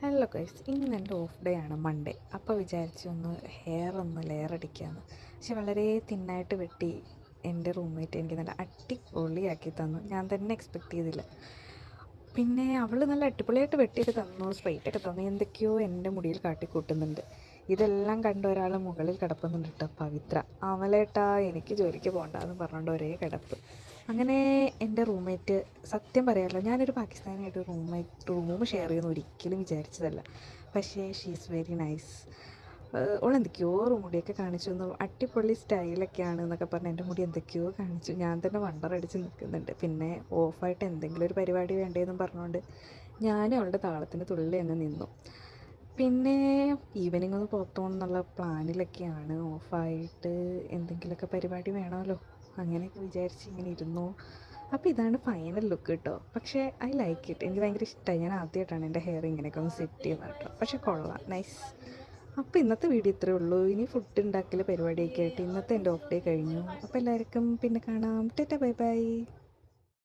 Hello guys, ഇന്ന് എൻ്റെ off day ആണ്, മൺഡേ. അപ്പോൾ വിചാരിച്ചു ഒന്ന് ഹെയർ ഒന്ന് ലെയർ അടിക്കാമെന്ന്. പക്ഷെ വളരെ തിന്നായിട്ട് വെട്ടി എൻ്റെ റൂംമേറ്റ് എനിക്ക് നല്ല അടിപൊളിയാക്കി തന്നു. ഞാൻ തന്നെ എക്സ്പെക്റ്റ് ചെയ്തില്ല. പിന്നെ അവൾ നല്ല അടിപൊളിയായിട്ട് വെട്ടിയിട്ട് തന്നു, സ്ട്രെയിറ്റൊക്കെ തന്നു. എന്തൊക്കെയോ എൻ്റെ മുടിയിൽ കാട്ടിക്കൂട്ടുന്നുണ്ട്. ഇതെല്ലാം കണ്ട ഒരാൾ മുകളിൽ കിടപ്പുന്നുണ്ട് കേട്ടോ, പവിത്ര. അമലേട്ടാ എനിക്ക് ജോലിക്ക് പോകണ്ട എന്ന് പറഞ്ഞുകൊണ്ട് ഒരേ കിടപ്പ്. അങ്ങനെ എൻ്റെ റൂംമേറ്റ്, സത്യം പറയാമല്ലോ, ഞാനൊരു പാകിസ്ഥാനായിട്ട് റൂം ഷെയർ ചെയ്യുമെന്ന് ഒരിക്കലും വിചാരിച്ചതല്ല. പക്ഷേ ഷീ ഈസ് വെരി നൈസ്. ഓളെന്തൊക്കെയോ മുടിയൊക്കെ കാണിച്ചു തന്നു, അടിപൊളി സ്റ്റൈലൊക്കെയാണ് എന്നൊക്കെ പറഞ്ഞ് എൻ്റെ മുടി എന്തൊക്കെയോ കാണിച്ചു. ഞാൻ തന്നെ വണ്ടറടിച്ച് നിൽക്കുന്നുണ്ട്. പിന്നെ ഓഫായിട്ട് എന്തെങ്കിലും ഒരു പരിപാടി വേണ്ടതെന്നും പറഞ്ഞുകൊണ്ട് ഞാനും അവളുടെ താളത്തിന് തുള്ളി അങ്ങ് നിന്നു. പിന്നെ ഈവനിങ് ഒന്ന് പുറത്തു പോകണമെന്നുള്ള പ്ലാനിലൊക്കെയാണ്. ഓഫായിട്ട് എന്തെങ്കിലുമൊക്കെ പരിപാടി വേണമല്ലോ, അങ്ങനെയൊക്കെ വിചാരിച്ച് ഇങ്ങനെ ഇരുന്നു. അപ്പോൾ ഇതാണ് ഫൈനൽ ലുക്ക് കേട്ടോ. പക്ഷേ ഐ ലൈക്ക് ഇറ്റ്, എനിക്ക് ഭയങ്കര ഇഷ്ടമായി. ഞാൻ ആദ്യമായിട്ടാണ് എൻ്റെ ഹെയർ ഇങ്ങനെയൊക്കെ ഒന്ന് സെറ്റ് ചെയ്യുന്നത് കേട്ടോ. പക്ഷേ കൊള്ളാം, നൈസ്. അപ്പോൾ ഇന്നത്തെ വീഡിയോ ഇത്രയേ ഉള്ളൂ. ഇനി ഫുഡ് ഉണ്ടാക്കൽ പരിപാടിയൊക്കെ ആയിട്ട് ഇന്നത്തെ എൻ്റെ ഓഫ് ഡേ കഴിഞ്ഞു. അപ്പോൾ എല്ലാവർക്കും പിന്നെ കാണാം. Tata, bye bye.